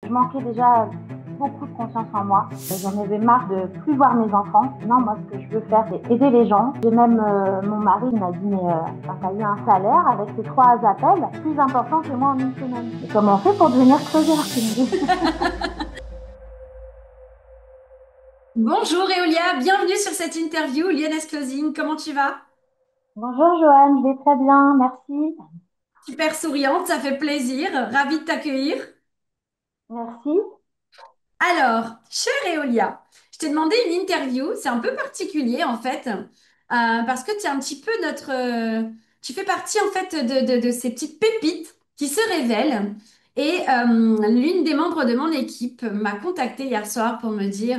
Je manquais déjà beaucoup de confiance en moi. J'en avais marre de plus voir mes enfants. Non, moi, ce que je veux faire, c'est aider les gens. J'ai même mon mari qui m'a dit, mais t'as eu un salaire avec ces 3 appels plus important que moi en une semaine. Et comment on fait pour devenir closer? Bonjour Eolia, bienvenue sur cette interview Lyonnaise Closing, comment tu vas? Bonjour Joanne, je vais très bien, merci. Super souriante, ça fait plaisir, ravie de t'accueillir. Merci. Alors, chère Eolia, je t'ai demandé une interview, c'est un peu particulier en fait, parce que tu es un petit peu tu fais partie en fait de ces petites pépites qui se révèlent. Et l'une des membres de mon équipe m'a contactée hier soir pour me dire,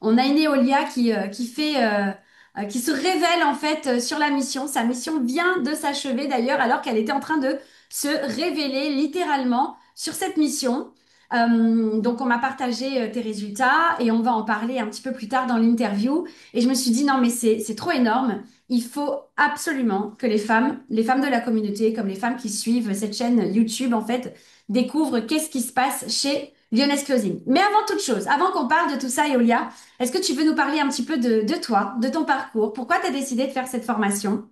on a une Eolia qui se révèle en fait sur la mission. Sa mission vient de s'achever d'ailleurs alors qu'elle était en train de se révéler littéralement sur cette mission. Donc, on m'a partagé tes résultats et on va en parler un petit peu plus tard dans l'interview. Et je me suis dit, non, mais c'est trop énorme. Il faut absolument que les femmes de la communauté, comme les femmes qui suivent cette chaîne YouTube, en fait, découvrent qu'est-ce qui se passe chez Lyonnaise Closing. Mais avant toute chose, avant qu'on parle de tout ça, Eolia, est-ce que tu veux nous parler un petit peu de toi, de ton parcours? Pourquoi tu as décidé de faire cette formation?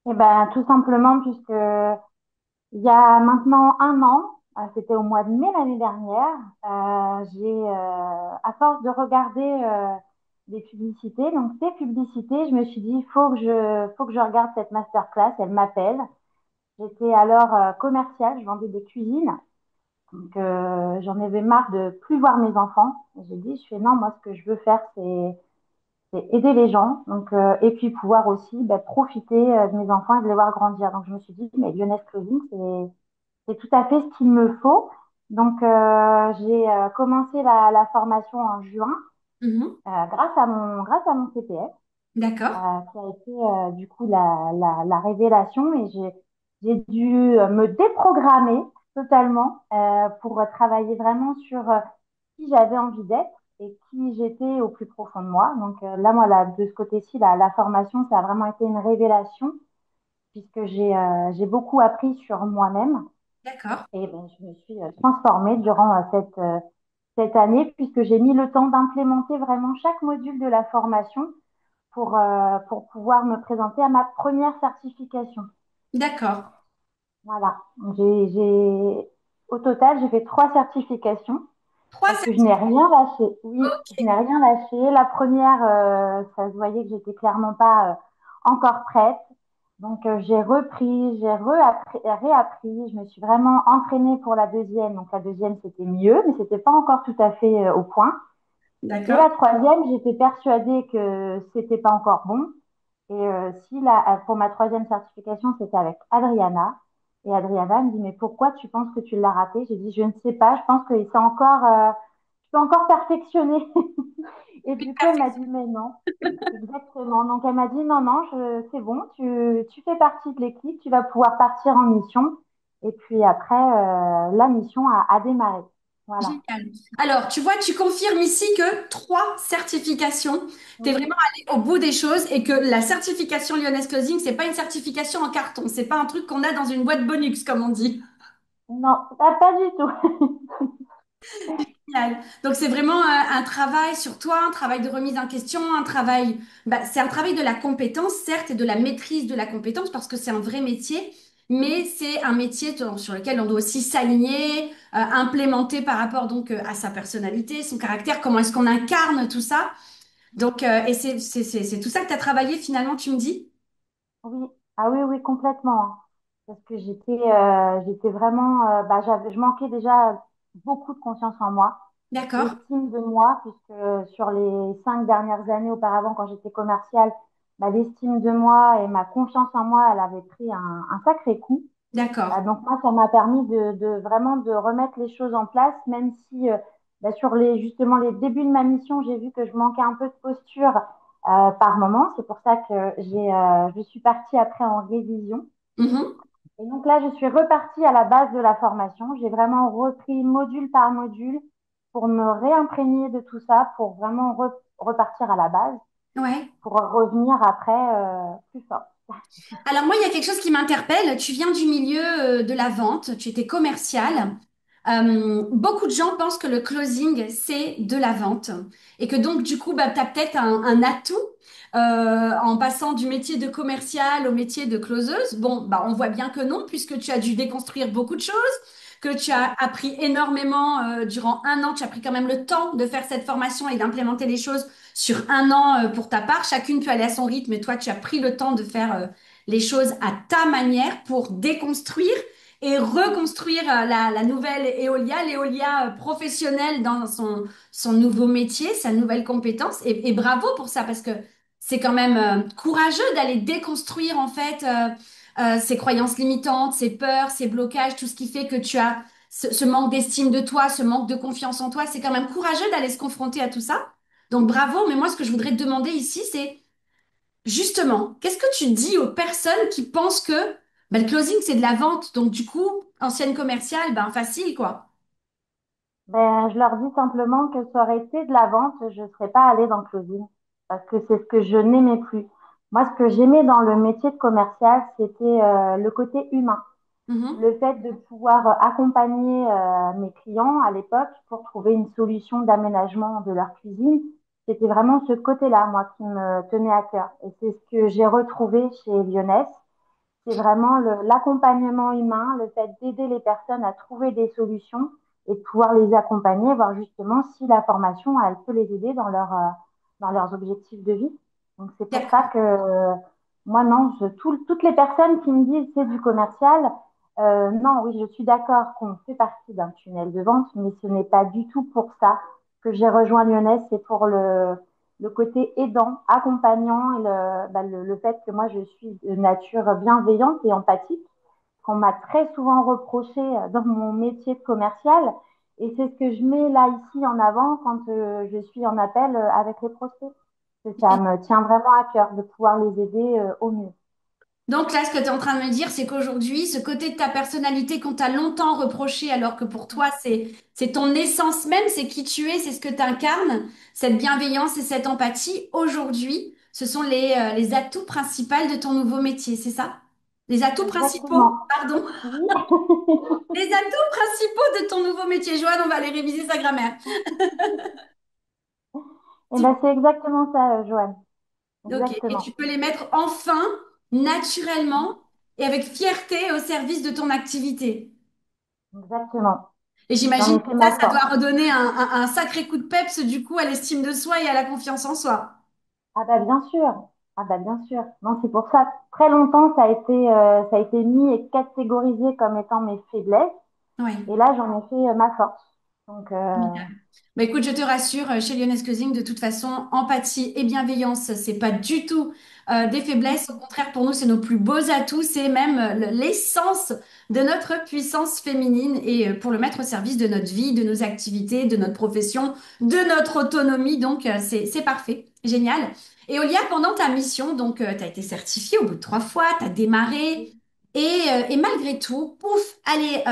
Eh ben, tout simplement puisque il y a maintenant un an, c'était au mois de mai l'année dernière, à force de regarder des publicités, donc ces publicités, je me suis dit, faut que je regarde cette masterclass, elle m'appelle. J'étais alors commerciale, je vendais des cuisines, donc j'en avais marre de plus voir mes enfants. Et j'ai dit, je fais non, moi ce que je veux faire, c'est aider les gens, donc et puis pouvoir aussi profiter de mes enfants et de les voir grandir. Donc je me suis dit, mais Lyonnaise Clothing, c'est tout à fait ce qu'il me faut. Donc, j'ai commencé la formation en juin grâce à mon CPF, D'accord. qui a été du coup la révélation. Et j'ai dû me déprogrammer totalement pour travailler vraiment sur qui j'avais envie d'être et qui j'étais au plus profond de moi. Donc là, moi, de ce côté-ci, la formation, ça a vraiment été une révélation puisque j'ai beaucoup appris sur moi-même. D'accord. Et ben, je me suis transformée durant cette année puisque j'ai mis le temps d'implémenter vraiment chaque module de la formation pour pouvoir me présenter à ma première certification. D'accord. Voilà. Au total, j'ai fait 3 certifications Trois parce que je n'ai rien lâché. Oui, je certificats. n'ai rien lâché. La première, ça se voyait que j'étais clairement pas encore prête. Donc, j'ai repris, réappris. Je me suis vraiment entraînée pour la deuxième. Donc, la deuxième, c'était mieux, mais c'était pas encore tout à fait au point. Et D'accord. la troisième, j'étais persuadée que c'était pas encore bon. Et si pour ma troisième certification, c'était avec Adriana. Et Adriana me dit, mais pourquoi tu penses que tu l'as raté? J'ai dit, je ne sais pas, je pense que je peux encore perfectionner. Et du coup, elle m'a dit, mais non. Exactement. Donc, elle m'a dit, non, non, c'est bon, tu fais partie de l'équipe, tu vas pouvoir partir en mission. Et puis après, la mission a démarré. Voilà. Génial. Alors, tu vois, tu confirmes ici que trois certifications, tu es vraiment Oui. allé au bout des choses et que la certification Lyonnaise Closing, c'est pas une certification en carton, c'est pas un truc qu'on a dans une boîte bonus, comme on dit. Non, pas du tout. Génial. Donc, c'est vraiment un travail sur toi, un travail de remise en question, un travail, c'est un travail de la compétence, certes, et de la maîtrise de la compétence parce que c'est un vrai métier, mais c'est un métier sur lequel on doit aussi s'aligner, implémenter par rapport donc à sa personnalité, son caractère, comment est-ce qu'on incarne tout ça. Donc, et c'est tout ça que tu as travaillé finalement, tu me dis? Oui, ah oui, oui, complètement, hein. Parce que j'étais vraiment, je manquais déjà beaucoup de confiance en moi, D'accord, d'estime de moi, puisque sur les 5 dernières années auparavant, quand j'étais commerciale, l'estime de moi et ma confiance en moi, elle avait pris un sacré coup. d'accord. Donc moi, ça m'a permis de vraiment de remettre les choses en place, même si sur justement les débuts de ma mission, j'ai vu que je manquais un peu de posture par moment. C'est pour ça que je suis partie après en révision. Mhm. Et donc là, je suis repartie à la base de la formation. J'ai vraiment repris module par module pour me réimprégner de tout ça, pour vraiment repartir à la base, Ouais. pour revenir après plus fort. Alors moi, il y a quelque chose qui m'interpelle. Tu viens du milieu de la vente, tu étais commercial. Beaucoup de gens pensent que le closing, c'est de la vente et que donc, du coup, bah, tu as peut-être un atout en passant du métier de commercial au métier de closeuse. Bon, bah, on voit bien que non, puisque tu as dû déconstruire beaucoup de choses, que tu as appris énormément durant un an. Tu as pris quand même le temps de faire cette formation et d'implémenter les choses sur un an pour ta part. Chacune peut aller à son rythme, mais toi, tu as pris le temps de faire les choses à ta manière pour déconstruire et reconstruire la nouvelle Eolia, l'Eolia professionnelle dans son nouveau métier, sa nouvelle compétence. Et bravo pour ça, parce que c'est quand même courageux d'aller déconstruire en fait ces croyances limitantes, ces peurs, ces blocages, tout ce qui fait que tu as ce manque d'estime de toi, ce manque de confiance en toi. C'est quand même courageux d'aller se confronter à tout ça. Donc bravo, mais moi ce que je voudrais te demander ici, c'est justement, qu'est-ce que tu dis aux personnes qui pensent que ben, le closing, c'est de la vente, donc du coup, ancienne commerciale, ben facile, quoi. Ben, je leur dis simplement que ça aurait été de la vente, je ne serais pas allée dans le closing parce que c'est ce que je n'aimais plus. Moi, ce que j'aimais dans le métier de commercial, c'était le côté humain. Mhm. Le fait de pouvoir accompagner mes clients à l'époque pour trouver une solution d'aménagement de leur cuisine, c'était vraiment ce côté-là, moi, qui me tenait à cœur. Et c'est ce que j'ai retrouvé chez Lyonès. C'est vraiment l'accompagnement humain, le fait d'aider les personnes à trouver des solutions et de pouvoir les accompagner, voir justement si la formation, elle peut les aider dans leurs objectifs de vie. Donc c'est pour ça D'accord. que moi, non, toutes les personnes qui me disent c'est du commercial, non, oui, je suis d'accord qu'on fait partie d'un tunnel de vente, mais ce n'est pas du tout pour ça que j'ai rejoint Lyonès, c'est pour le côté aidant, accompagnant et le fait que moi, je suis de nature bienveillante et empathique, qu'on m'a très souvent reproché dans mon métier de commercial. Et c'est ce que je mets là, ici, en avant quand je suis en appel avec les prospects. Ça Et me tient vraiment à cœur de pouvoir les aider au mieux. donc là, ce que tu es en train de me dire, c'est qu'aujourd'hui, ce côté de ta personnalité qu'on t'a longtemps reproché, alors que pour toi, c'est ton essence même, c'est qui tu es, c'est ce que tu incarnes, cette bienveillance et cette empathie, aujourd'hui, ce sont les atouts principaux de ton nouveau métier, c'est ça? Les atouts principaux, Exactement. pardon. Oui. Les atouts principaux de ton nouveau métier, Joanne, on va aller réviser sa grammaire. Et ben, c'est exactement ça, Joanne. Ok, et tu Exactement. peux les mettre enfin, naturellement et avec fierté au service de ton activité. Exactement. Et J'en j'imagine ai que fait ça, ma ça doit force. redonner un sacré coup de peps du coup à l'estime de soi et à la confiance en soi. Ah bah bien sûr. Ah bah bien sûr. Non, c'est pour ça, très longtemps, ça a été mis et catégorisé comme étant mes faiblesses. Oui. Et là, j'en ai fait ma force. Donc, Bah écoute, je te rassure, chez Lyonnaise Cuisine, de toute façon, empathie et bienveillance, c'est pas du tout des faiblesses. Au contraire, pour nous, c'est nos plus beaux atouts. C'est même l'essence de notre puissance féminine et pour le mettre au service de notre vie, de nos activités, de notre profession, de notre autonomie. Donc, c'est parfait. Génial. Et Olia, pendant ta mission, donc, tu as été certifiée au bout de 3 fois, tu as démarré. Et malgré tout, pouf, allez,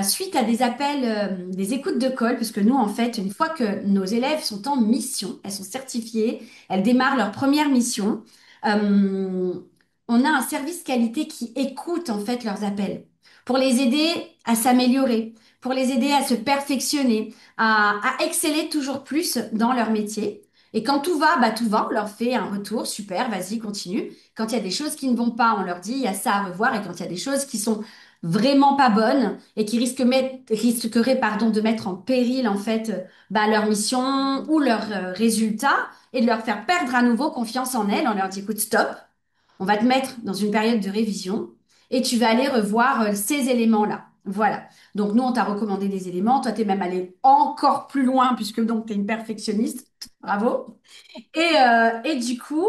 suite à des appels, des écoutes de call, puisque nous, en fait, une fois que nos élèves sont en mission, elles sont certifiées, elles démarrent leur première mission, euh, on a un service qualité qui écoute, en fait, leurs appels pour les aider à s'améliorer, pour les aider à se perfectionner, à exceller toujours plus dans leur métier. Et quand tout va, bah tout va, on leur fait un retour, super, vas-y, continue. Quand il y a des choses qui ne vont pas, on leur dit, il y a ça à revoir. Et quand il y a des choses qui sont vraiment pas bonnes et qui risqueraient pardon, de mettre en péril en fait bah, leur mission ou leurs résultats et de leur faire perdre à nouveau confiance en elles. On leur dit, écoute, stop, on va te mettre dans une période de révision et tu vas aller revoir ces éléments-là. Voilà. Donc nous, on t'a recommandé des éléments. Toi, tu es même allé encore plus loin puisque donc tu es une perfectionniste. Bravo. Et du coup,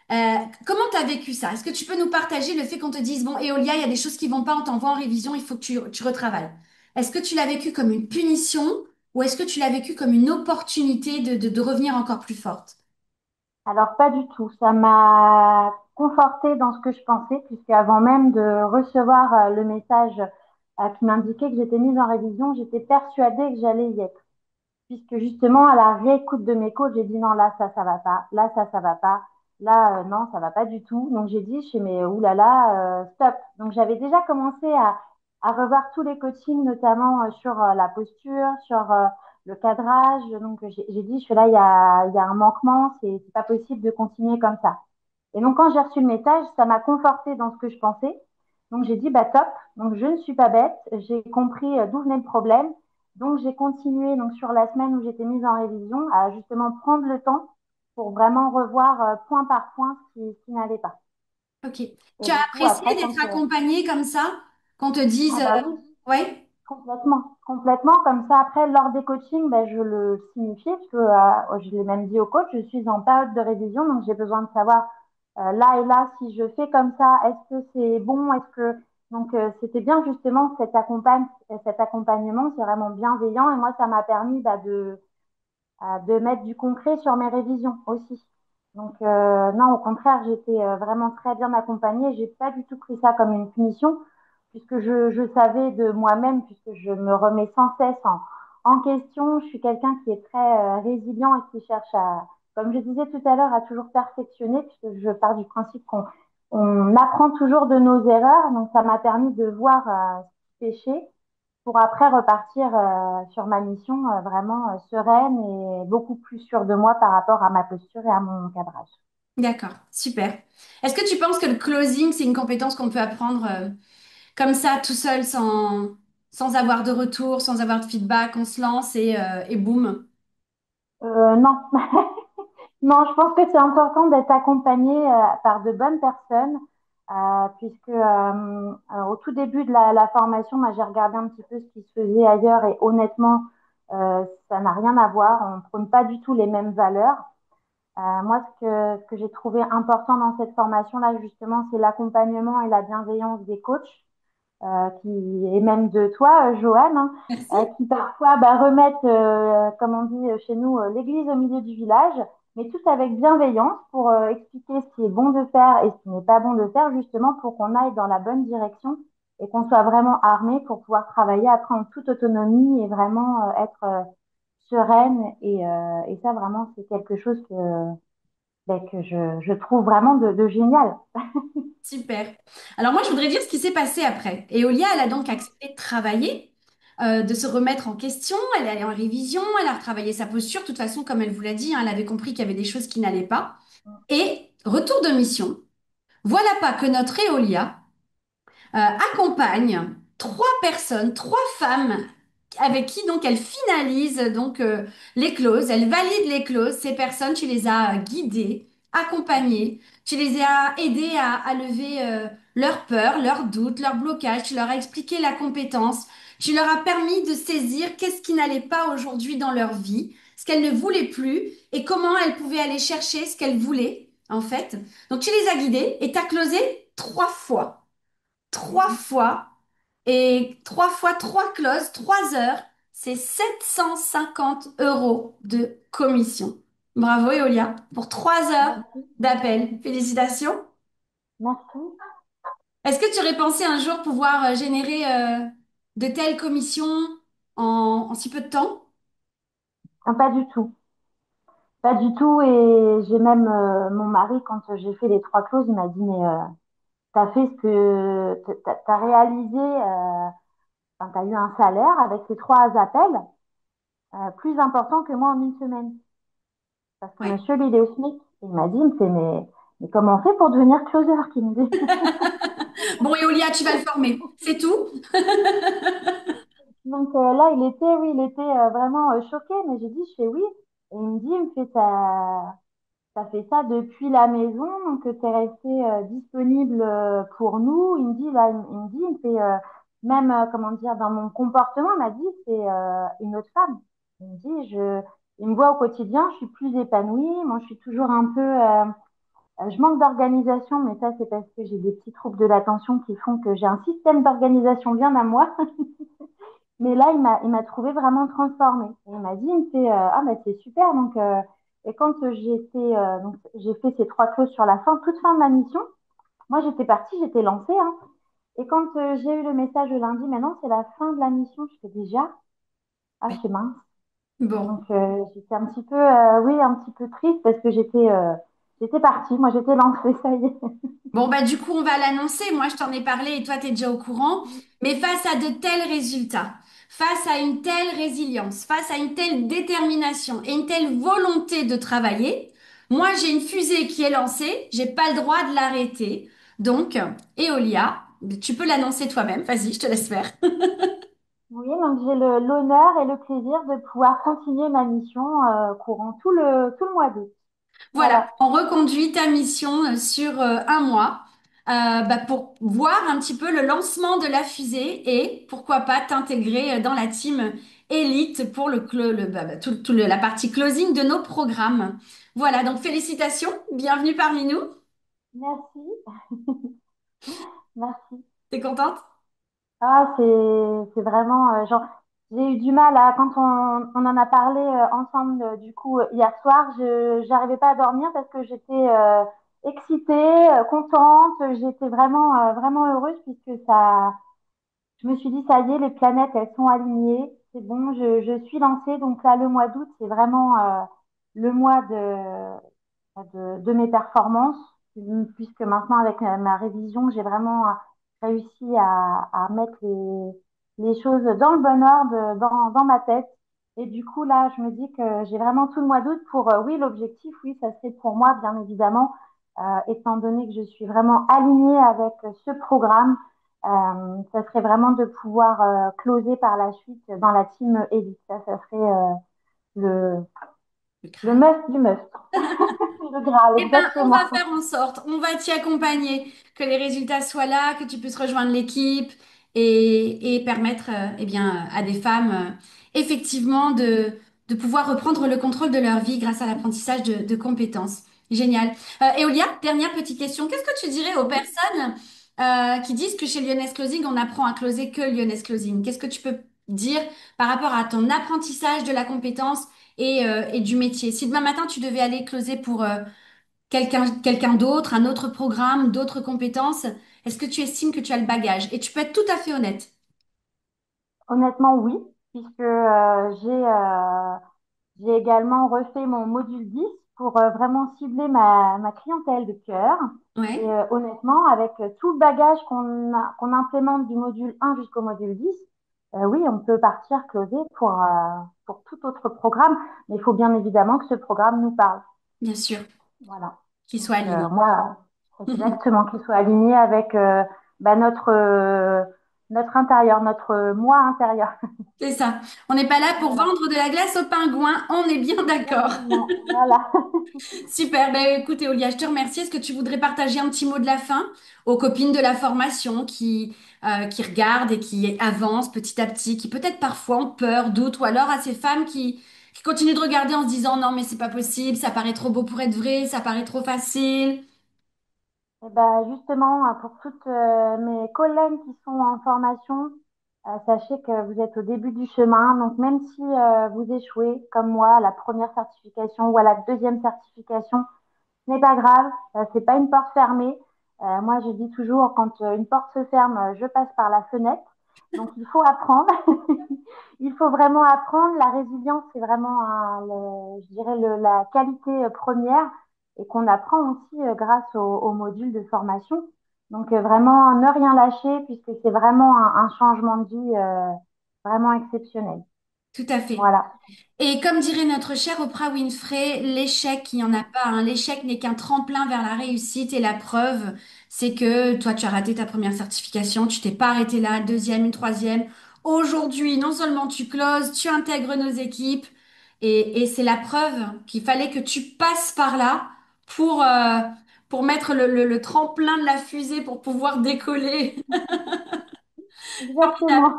comment tu as vécu ça? Est-ce que tu peux nous partager le fait qu'on te dise, bon, Eolia, il y a des choses qui vont pas, on t'envoie en révision, il faut que tu retravailles. Est-ce que tu l'as vécu comme une punition ou est-ce que tu l'as vécu comme une opportunité de revenir encore plus forte? alors pas du tout. Ça m'a confortée dans ce que je pensais, puisque avant même de recevoir le message qui m'indiquait que j'étais mise en révision, j'étais persuadée que j'allais y être. Puisque justement, à la réécoute de mes coachs, j'ai dit non, là, ça va pas, là, ça va pas, là, non, ça va pas du tout. Donc j'ai dit, je fais, mais oulala, stop. Donc j'avais déjà commencé à revoir tous les coachings, notamment sur la posture, sur le cadrage. Donc, j'ai dit, je suis là, il y a un manquement, c'est pas possible de continuer comme ça. Et donc, quand j'ai reçu le message, ça m'a conforté dans ce que je pensais. Donc, j'ai dit, bah top. Donc, je ne suis pas bête. J'ai compris d'où venait le problème. Donc, j'ai continué donc sur la semaine où j'étais mise en révision à justement prendre le temps pour vraiment revoir point par point ce qui n'allait pas. Ok. Et Tu as du coup, apprécié après, d'être accompagnée comme ça, qu'on te dise, ah bah oui, ouais, complètement, complètement. Comme ça, après, lors des coachings, ben, je le signifiais, parce que je l'ai même dit au coach, je suis en période de révision, donc j'ai besoin de savoir là et là si je fais comme ça, est-ce que c'est bon, est-ce que donc c'était bien justement cet accompagnement, c'est vraiment bienveillant et moi ça m'a permis bah, de mettre du concret sur mes révisions aussi. Donc non, au contraire, j'étais vraiment très bien accompagnée. J'ai pas du tout pris ça comme une punition, puisque je savais de moi-même, puisque je me remets sans cesse en question. Je suis quelqu'un qui est très résilient et qui cherche à, comme je disais tout à l'heure, à toujours perfectionner, puisque je pars du principe qu'on apprend toujours de nos erreurs. Donc ça m'a permis de voir ce qui pêchait pour après repartir sur ma mission vraiment sereine et beaucoup plus sûre de moi par rapport à ma posture et à mon cadrage. d'accord, super. Est-ce que tu penses que le closing, c'est une compétence qu'on peut apprendre comme ça, tout seul, sans avoir de retour, sans avoir de feedback, on se lance et boum. Non, non, je pense que c'est important d'être accompagné par de bonnes personnes, puisque au tout début de la formation, moi, j'ai regardé un petit peu ce qui se faisait ailleurs et honnêtement, ça n'a rien à voir. On ne prône pas du tout les mêmes valeurs. Moi, ce que j'ai trouvé important dans cette formation-là, justement, c'est l'accompagnement et la bienveillance des coachs, et même de toi, Joanne, hein, Merci. qui parfois bah, remettent, comme on dit chez nous, l'église au milieu du village, mais tout avec bienveillance pour expliquer ce qui est bon de faire et ce qui n'est pas bon de faire, justement pour qu'on aille dans la bonne direction et qu'on soit vraiment armé pour pouvoir travailler après en toute autonomie et vraiment être sereine. Et ça, vraiment, c'est quelque chose que je trouve vraiment de génial. Super. Alors moi, je voudrais dire ce qui s'est passé après. Eolia, elle a donc accepté de travailler, de se remettre en question. Elle est allée en révision, elle a retravaillé sa posture. De toute façon, comme elle vous l'a dit, hein, elle avait compris qu'il y avait des choses qui n'allaient pas. Et retour de mission. Voilà pas que notre Eolia accompagne trois personnes, trois femmes avec qui donc elle finalise donc les clauses, elle valide les clauses. Ces personnes, tu les as guidées, accompagnées, tu les as aidées à lever leurs peurs, leurs doutes, leurs blocages, tu leur as expliqué la compétence, tu leur as permis de saisir qu'est-ce qui n'allait pas aujourd'hui dans leur vie, ce qu'elles ne voulaient plus et comment elles pouvaient aller chercher ce qu'elles voulaient en fait. Donc tu les as guidées et tu as closé trois fois. Trois fois. Et trois fois trois clauses, 3 heures, c'est 750 € de commission. Bravo, Eolia, pour 3 heures Merci. d'appel. Félicitations. Merci. Est-ce que tu aurais pensé un jour pouvoir générer de telles commissions en si peu de temps? Ah, pas du tout. Pas du tout. Et j'ai même mon mari, quand j'ai fait les trois clauses, il m'a dit, mais t'as fait ce que t'as réalisé, enfin, t'as eu un salaire avec ces trois appels plus important que moi en une semaine. Parce que Ouais. monsieur, lui, il est au SMIC. Et il m'a dit, il me fait, mais comment on fait pour devenir closer, qu'il me dit. Bon, Eolia, tu vas le former. C'est tout? Donc là, oui, il était vraiment choqué, mais j'ai dit, je fais oui. Et il me dit, il me fait, ça fait ça depuis la maison, donc tu es resté disponible pour nous. Il me dit, là, il me fait, même, comment dire, dans mon comportement, il m'a dit, c'est une autre femme. Il me dit, il me voit au quotidien, je suis plus épanouie. Moi, je suis toujours un peu, je manque d'organisation, mais ça, c'est parce que j'ai des petits troubles de l'attention qui font que j'ai un système d'organisation bien à moi. Mais là, il m'a trouvé vraiment transformée. Et il m'a dit, il me fait, ah, bah, c'est super. Donc, et quand donc, j'ai fait ces trois clauses sur la fin, toute fin de ma mission, moi, j'étais partie, j'étais lancée, hein. Et quand j'ai eu le message le lundi, maintenant, c'est la fin de la mission, je fais déjà, ah, je fais mince. Bon. Donc, j'étais un petit peu, oui, un petit peu triste parce que J'étais partie, moi j'étais lancée, ça y est. Bon, bah, du coup, on va l'annoncer. Moi, je t'en ai parlé et toi, tu es déjà au courant. Mais face à de tels résultats, face à une telle résilience, face à une telle détermination et une telle volonté de travailler, moi, j'ai une fusée qui est lancée. J'ai pas le droit de l'arrêter. Donc, Eolia, tu peux l'annoncer toi-même. Vas-y, je te laisse faire. Oui, donc j'ai l'honneur et le plaisir de pouvoir continuer ma mission courant tout le mois d'août. Voilà, Voilà. on reconduit ta mission sur un mois bah, pour voir un petit peu le lancement de la fusée et pourquoi pas t'intégrer dans la team élite pour la partie closing de nos programmes. Voilà, donc félicitations, bienvenue parmi nous. Merci, merci. T'es contente? Ah, c'est vraiment, genre, j'ai eu du mal à, quand on en a parlé ensemble, du coup, hier soir, j'arrivais pas à dormir parce que j'étais excitée, contente, j'étais vraiment heureuse puisque ça, je me suis dit, ça y est, les planètes, elles sont alignées, c'est bon, je suis lancée, donc là, le mois d'août, c'est vraiment le mois de mes performances, puisque maintenant, avec ma révision, j'ai vraiment réussi à mettre les choses dans le bon ordre, dans ma tête. Et du coup, là, je me dis que j'ai vraiment tout le mois d'août pour, oui, l'objectif, oui, ça serait pour moi, bien évidemment, étant donné que je suis vraiment alignée avec ce programme, ça serait vraiment de pouvoir closer par la suite dans la team Elite. Ça serait le, Le le Graal. must du must. Le Graal, Eh ben, on va exactement. faire en sorte, on va t'y accompagner, que les résultats soient là, que tu puisses rejoindre l'équipe et permettre eh bien, à des femmes effectivement de pouvoir reprendre le contrôle de leur vie grâce à l'apprentissage de compétences. Génial. Eolia, dernière petite question. Qu'est-ce que tu dirais aux Oui. personnes qui disent que chez Lyoness Closing, on apprend à closer que Lyoness Closing? Qu'est-ce que tu peux dire par rapport à ton apprentissage de la compétence et du métier? Si demain matin, tu devais aller closer pour quelqu'un d'autre, un autre programme, d'autres compétences, est-ce que tu estimes que tu as le bagage? Et tu peux être tout à fait honnête. Honnêtement, oui, puisque j'ai également refait mon module 10 pour vraiment cibler ma clientèle de cœur. Et Ouais, honnêtement, avec tout le bagage qu'on implémente du module 1 jusqu'au module 10, oui, on peut partir closer pour tout autre programme. Mais il faut bien évidemment que ce programme nous parle. bien sûr, Voilà. qu'il Donc, soit aligné. moi, exactement, qu'il soit aligné avec bah, notre intérieur, notre moi intérieur. C'est ça. On n'est pas là pour Voilà. vendre de la glace aux pingouins, on est bien d'accord. Exactement. Voilà. Super. Ben, écoute, Eolia, je te remercie. Est-ce que tu voudrais partager un petit mot de la fin aux copines de la formation qui regardent et qui avancent petit à petit, qui peut-être parfois ont peur, doutent, ou alors à ces femmes qui continuent de regarder en se disant non, mais c'est pas possible, ça paraît trop beau pour être vrai, ça paraît trop facile. Et ben, justement, pour toutes mes collègues qui sont en formation, sachez que vous êtes au début du chemin. Donc, même si vous échouez, comme moi, à la première certification ou à la deuxième certification, ce n'est pas grave, c'est pas une porte fermée. Moi, je dis toujours, quand une porte se ferme, je passe par la fenêtre. Donc, il faut apprendre. Il faut vraiment apprendre. La résilience, c'est vraiment, je dirais, la qualité première et qu'on apprend aussi grâce au module de formation. Donc, vraiment, ne rien lâcher puisque c'est vraiment un changement de vie vraiment exceptionnel. Tout à fait. Voilà. Et comme dirait notre chère Oprah Winfrey, l'échec, il n'y en a pas, hein. L'échec n'est qu'un tremplin vers la réussite et la preuve, c'est que toi, tu as raté ta première certification, tu t'es pas arrêté là, deuxième, une troisième. Aujourd'hui, non seulement tu closes, tu intègres nos équipes et c'est la preuve qu'il fallait que tu passes par là pour, euh, pour mettre le tremplin de la fusée pour pouvoir décoller. Exactement.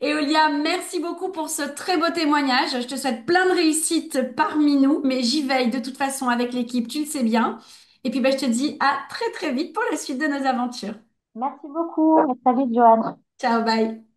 Eolia, merci beaucoup pour ce très beau témoignage. Je te souhaite plein de réussite parmi nous, mais j'y veille de toute façon avec l'équipe, tu le sais bien. Et puis je te dis à très très vite pour la suite de nos aventures. Merci beaucoup. À très vite, Joanne. Ciao, bye.